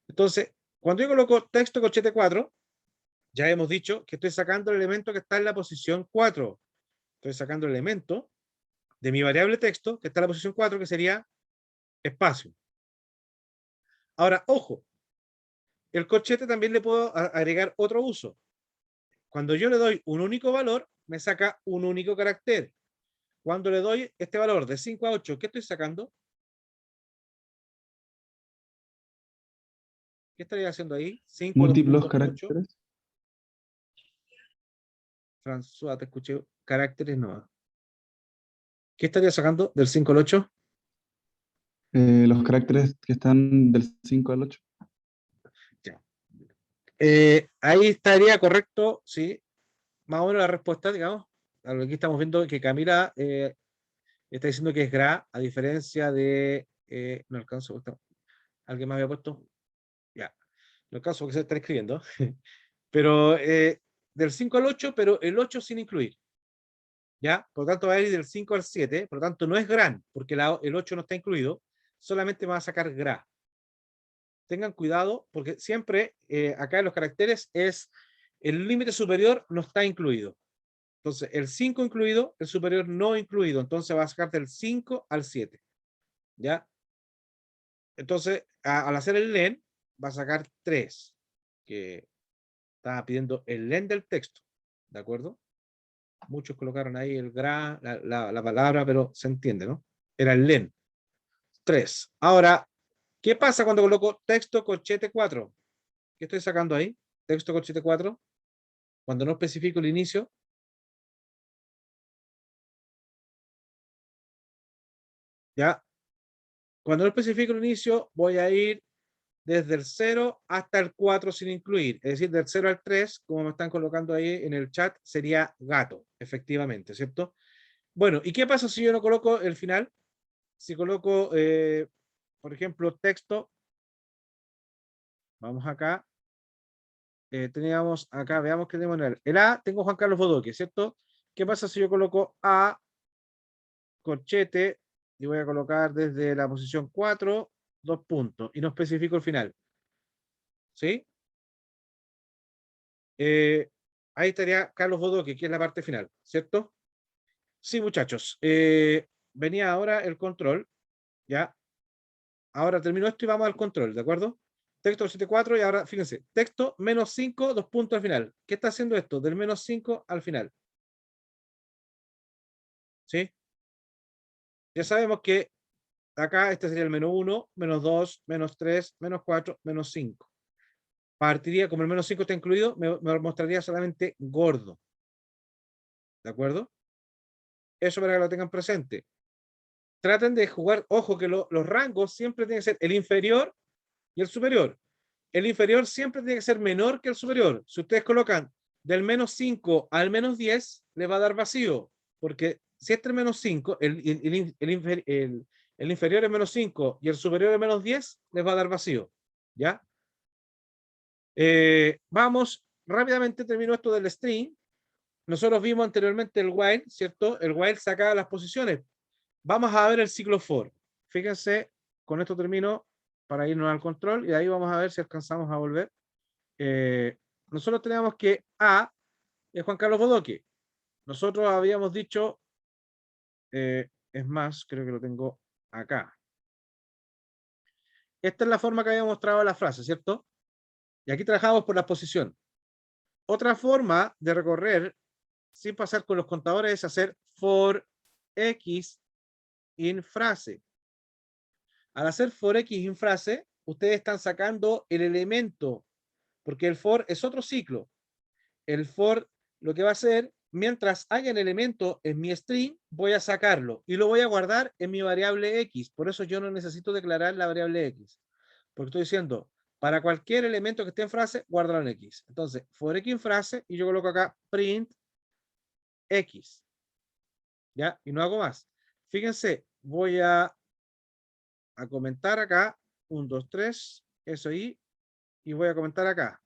Entonces, cuando yo coloco texto corchete 4, ya hemos dicho que estoy sacando el elemento que está en la posición 4. Estoy sacando el elemento de mi variable texto que está en la posición 4, que sería espacio. Ahora, ojo, el corchete también le puedo agregar otro uso. Cuando yo le doy un único valor, me saca un único carácter. Cuando le doy este valor de 5 a 8, ¿qué estoy sacando? ¿Qué estaría haciendo ahí? 5, Múltiplos 2.8. caracteres. François, te escuché. Caracteres no. ¿Qué estaría sacando del 5 al 8? Los caracteres que están del 5 al 8. Ya. Ahí estaría correcto, sí. Más o menos la respuesta, digamos. A lo que aquí estamos viendo que Camila está diciendo que es GRA, a diferencia de. No alcanzo. ¿Alguien más había puesto? Ya. No alcanzo porque se está escribiendo. Pero del 5 al 8, pero el 8 sin incluir. ¿Ya? Por lo tanto, va a ir del 5 al 7. Por lo tanto, no es gran, porque el 8 no está incluido. Solamente va a sacar GRA. Tengan cuidado, porque siempre acá en los caracteres es el límite superior no está incluido. Entonces, el 5 incluido, el superior no incluido. Entonces, va a sacar del 5 al 7. ¿Ya? Entonces, al hacer el len, va a sacar 3, que estaba pidiendo el len del texto. ¿De acuerdo? Muchos colocaron ahí el gra, la palabra, pero se entiende, ¿no? Era el len. 3. Ahora, ¿qué pasa cuando coloco texto corchete 4? ¿Qué estoy sacando ahí? Texto corchete 4. Cuando no especifico el inicio. ¿Ya? Cuando no especifico el inicio, voy a ir desde el 0 hasta el 4 sin incluir. Es decir, del 0 al 3, como me están colocando ahí en el chat, sería gato, efectivamente, ¿cierto? Bueno, ¿y qué pasa si yo no coloco el final? Si coloco, por ejemplo, texto, vamos acá, teníamos acá, veamos qué tenemos en el A, tengo Juan Carlos Bodoque, ¿cierto? ¿Qué pasa si yo coloco A, corchete, y voy a colocar desde la posición 4, 2 puntos, y no especifico el final? ¿Sí? Ahí estaría Carlos Bodoque, que es la parte final, ¿cierto? Sí, muchachos. Venía ahora el control, ¿ya? Ahora termino esto y vamos al control, ¿de acuerdo? Texto 74 y ahora, fíjense, texto menos 5, 2 puntos al final. ¿Qué está haciendo esto? Del menos 5 al final. ¿Sí? Ya sabemos que acá este sería el menos 1, menos 2, menos 3, menos 4, menos 5. Partiría, como el menos 5 está incluido, me mostraría solamente gordo. ¿De acuerdo? Eso para que lo tengan presente. Traten de jugar, ojo que los rangos siempre tienen que ser el inferior y el superior. El inferior siempre tiene que ser menor que el superior. Si ustedes colocan del menos 5 al menos 10, les va a dar vacío, porque si este es menos 5, el inferior es menos 5 y el superior es menos 10, les va a dar vacío. ¿Ya? Vamos, rápidamente termino esto del string. Nosotros vimos anteriormente el while, ¿cierto? El while sacaba las posiciones. Vamos a ver el ciclo for. Fíjense, con esto termino para irnos al control y ahí vamos a ver si alcanzamos a volver. Nosotros teníamos que A es Juan Carlos Bodoque. Nosotros habíamos dicho, es más, creo que lo tengo acá. Esta es la forma que había mostrado la frase, ¿cierto? Y aquí trabajamos por la posición. Otra forma de recorrer sin pasar con los contadores es hacer for x in frase. Al hacer for x in frase, ustedes están sacando el elemento, porque el for es otro ciclo. El for lo que va a hacer, mientras haya el elemento en mi string, voy a sacarlo y lo voy a guardar en mi variable x. Por eso yo no necesito declarar la variable x. Porque estoy diciendo, para cualquier elemento que esté en frase, guárdalo en x. Entonces, for x en frase, y yo coloco acá print x. ¿Ya? Y no hago más. Fíjense, voy a comentar acá, 1, 2, 3, eso ahí, y voy a comentar acá.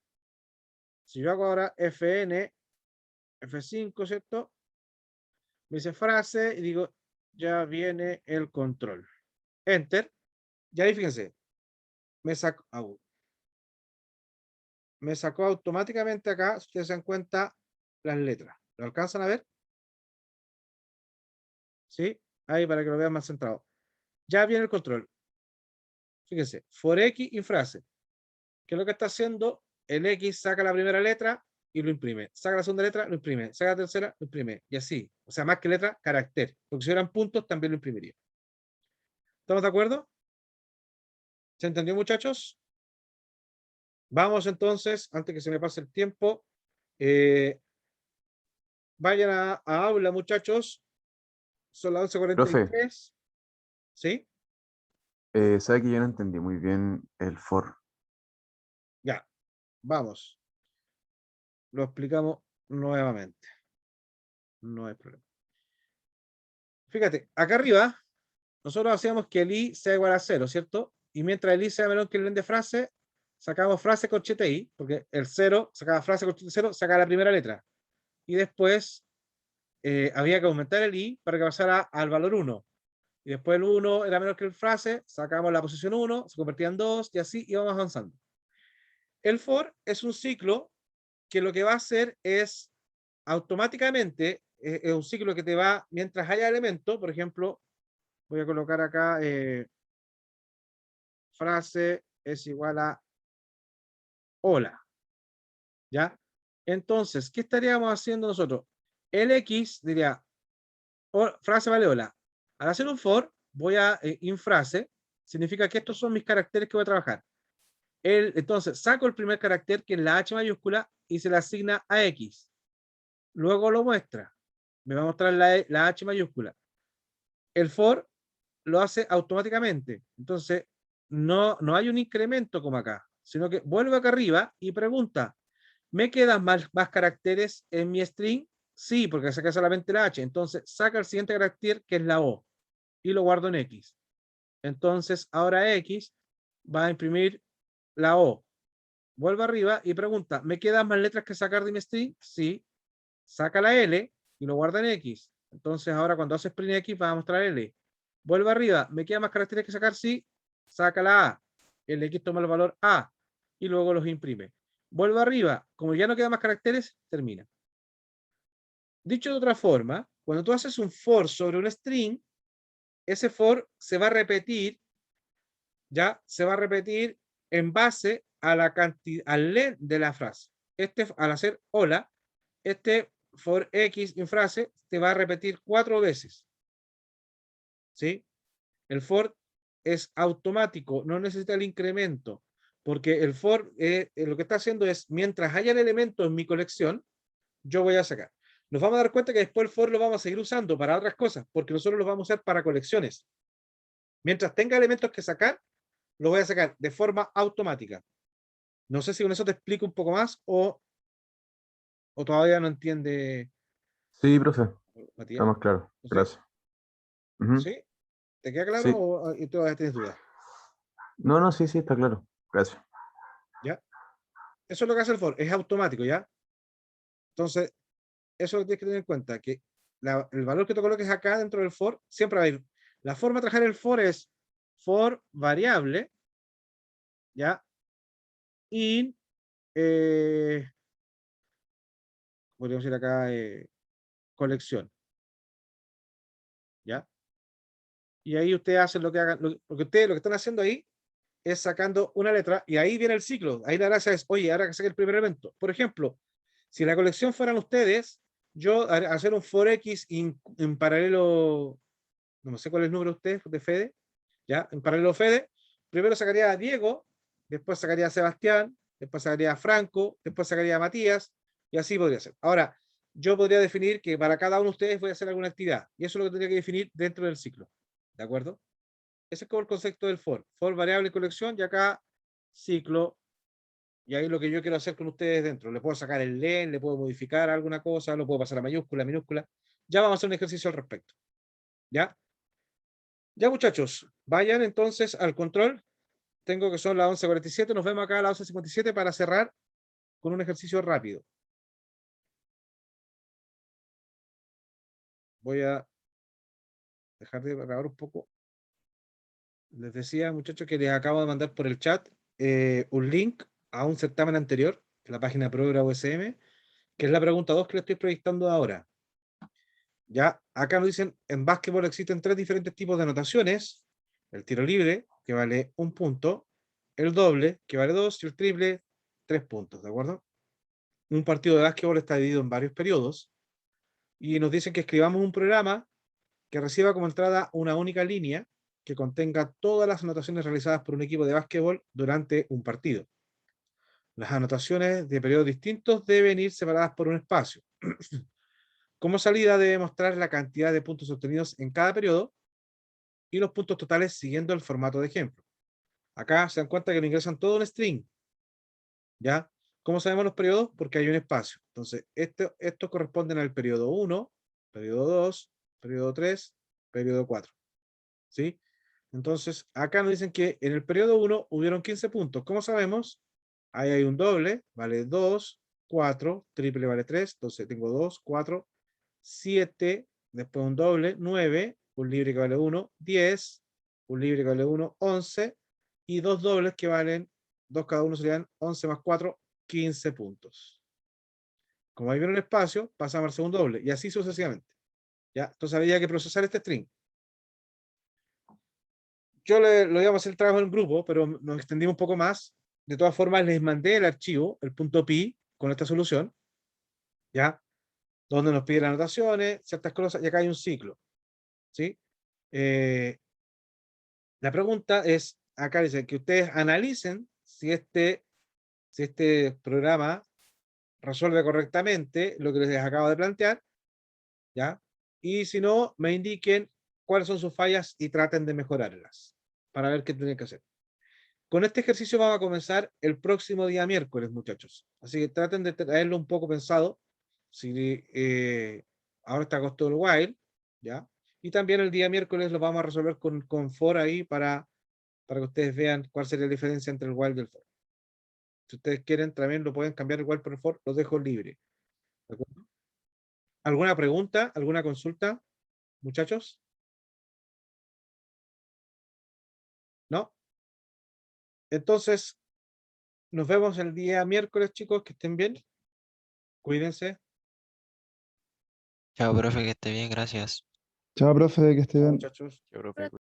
Si yo hago ahora fn, F5, ¿cierto? Me dice frase y digo, ya viene el control. Enter. Y ahí fíjense, me sacó, me sacó automáticamente acá, si ustedes se dan cuenta, las letras. ¿Lo alcanzan a ver? ¿Sí? Ahí para que lo vean más centrado. Ya viene el control. Fíjense, for x y frase. ¿Qué es lo que está haciendo? El X saca la primera letra y lo imprime. Saca la segunda letra, lo imprime. Saca la tercera, lo imprime. Y así. O sea, más que letra, carácter. Porque si hubieran puntos, también lo imprimiría. ¿Estamos de acuerdo? ¿Se entendió, muchachos? Vamos entonces, antes que se me pase el tiempo, vayan a aula, muchachos. Son las Profe, 11:43. ¿Sí? sabe que yo no entendí muy bien el for. Ya. Vamos. Lo explicamos nuevamente. No hay problema. Fíjate, acá arriba, nosotros hacíamos que el i sea igual a 0, ¿cierto? Y mientras el i sea menor que el len de frase, sacamos frase corchete i, porque el 0 sacaba frase corchete 0, sacaba la primera letra. Y después había que aumentar el i para que pasara al valor 1. Y después el 1 era menor que el frase, sacamos la posición 1, se convertía en 2 y así íbamos avanzando. El for es un ciclo que lo que va a hacer es automáticamente, es un ciclo que te va, mientras haya elementos, por ejemplo, voy a colocar acá frase es igual a hola. ¿Ya? Entonces, ¿qué estaríamos haciendo nosotros? El X diría, frase vale hola. Al hacer un for, voy a infrase, significa que estos son mis caracteres que voy a trabajar. Entonces, saco el primer carácter, que es la H mayúscula, y se le asigna a X. Luego lo muestra. Me va a mostrar la H mayúscula. El for lo hace automáticamente. Entonces, no hay un incremento como acá, sino que vuelve acá arriba y pregunta, ¿me quedan más caracteres en mi string? Sí, porque saca solamente la H. Entonces, saca el siguiente carácter, que es la O, y lo guardo en X. Entonces, ahora X va a imprimir la O. Vuelve arriba y pregunta, ¿me quedan más letras que sacar de mi string? Sí. Saca la L y lo guarda en X. Entonces, ahora cuando hace sprint X va a mostrar L. Vuelve arriba, ¿me quedan más caracteres que sacar? Sí. Saca la A. El X toma el valor A y luego los imprime. Vuelve arriba, como ya no quedan más caracteres, termina. Dicho de otra forma, cuando tú haces un for sobre un string, ese for se va a repetir, ya se va a repetir en base a la cantidad, al len de la frase. Al hacer hola, este for X en frase te va a repetir 4 veces. ¿Sí? El for es automático, no necesita el incremento, porque el for lo que está haciendo es, mientras haya el elemento en mi colección, yo voy a sacar. Nos vamos a dar cuenta que después el for lo vamos a seguir usando para otras cosas, porque nosotros lo vamos a usar para colecciones. Mientras tenga elementos que sacar, lo voy a sacar de forma automática. No sé si con eso te explico un poco más o todavía no entiende, Sí, profe, Matías. está más claro. ¿Sí? Gracias. Ujú. ¿Sí? ¿Te queda claro Sí. o todavía tienes dudas? No, sí, está claro. Gracias. ¿Ya? Eso es lo que hace el for, es automático, ¿ya? Entonces, eso lo tienes que tener en cuenta, que el valor que tú coloques acá dentro del for, siempre va a ir. La forma de trabajar el for es for variable, ¿ya? In, podríamos ir acá, colección, ¿ya? Y ahí ustedes hacen lo que hagan, porque ustedes lo que están haciendo ahí es sacando una letra y ahí viene el ciclo. Ahí la gracia es, oye, ahora que saque el primer elemento. Por ejemplo, si la colección fueran ustedes, yo hacer un for X en paralelo, no sé cuál es el número de ustedes, de Fede, ¿ya? En paralelo Fede, primero sacaría a Diego, después sacaría a Sebastián, después sacaría a Franco, después sacaría a Matías, y así podría ser. Ahora, yo podría definir que para cada uno de ustedes voy a hacer alguna actividad, y eso es lo que tendría que definir dentro del ciclo. ¿De acuerdo? Ese es como el concepto del for. For variable colección y acá ciclo. Y ahí lo que yo quiero hacer con ustedes dentro. Le puedo sacar el len, le puedo modificar alguna cosa, lo puedo pasar a mayúscula, minúscula. Ya vamos a hacer un ejercicio al respecto. ¿Ya? Ya, muchachos, vayan entonces al control. Tengo que son las 11:47. Nos vemos acá a las 11:57 para cerrar con un ejercicio rápido. Voy a dejar de grabar un poco. Les decía, muchachos, que les acabo de mandar por el chat un link a un certamen anterior, la página Progra USM, que es la pregunta 2 que le estoy proyectando ahora. Ya, acá nos dicen, en básquetbol existen 3 diferentes tipos de anotaciones: el tiro libre, que vale 1 punto, el doble, que vale 2, y el triple, 3 puntos, ¿de acuerdo? Un partido de básquetbol está dividido en varios periodos, y nos dicen que escribamos un programa que reciba como entrada una única línea que contenga todas las anotaciones realizadas por un equipo de básquetbol durante un partido. Las anotaciones de periodos distintos deben ir separadas por un espacio. Como salida debe mostrar la cantidad de puntos obtenidos en cada periodo y los puntos totales siguiendo el formato de ejemplo. Acá se dan cuenta que lo ingresan todo en string. ¿Ya? ¿Cómo sabemos los periodos? Porque hay un espacio. Entonces, estos corresponden al periodo 1, periodo 2, periodo 3, periodo 4. ¿Sí? Entonces, acá nos dicen que en el periodo 1 hubieron 15 puntos. ¿Cómo sabemos? Ahí hay un doble, vale 2, 4, triple vale 3, entonces tengo 2, 4, 7, después un doble, 9, un libre que vale 1, 10, un libre que vale 1, 11, y dos dobles que valen 2 cada uno serían 11 más 4, 15 puntos. Como ahí viene un espacio, pasamos al segundo doble, y así sucesivamente. ¿Ya? Entonces había que procesar este string. Yo lo íbamos a hacer el trabajo en grupo, pero nos extendimos un poco más. De todas formas, les mandé el archivo, el .pi, con esta solución, ¿ya? Donde nos pide las anotaciones, ciertas cosas, y acá hay un ciclo, ¿sí? La pregunta es, acá dice que ustedes analicen si este programa resuelve correctamente lo que les acabo de plantear, ¿ya? Y si no, me indiquen cuáles son sus fallas y traten de mejorarlas, para ver qué tienen que hacer. Con este ejercicio vamos a comenzar el próximo día miércoles, muchachos. Así que traten de traerlo un poco pensado. Si ahora está costado el while, ¿ya? Y también el día miércoles lo vamos a resolver con for ahí para que ustedes vean cuál sería la diferencia entre el while y el for. Si ustedes quieren, también lo pueden cambiar el while por el for, lo dejo libre. ¿De acuerdo? ¿Alguna pregunta? ¿Alguna consulta, muchachos? ¿No? Entonces, nos vemos el día miércoles, chicos, que estén bien. Cuídense. Chao, profe, que esté bien, gracias. Chao, profe, que esté Chao, bien. muchachos. Yo creo que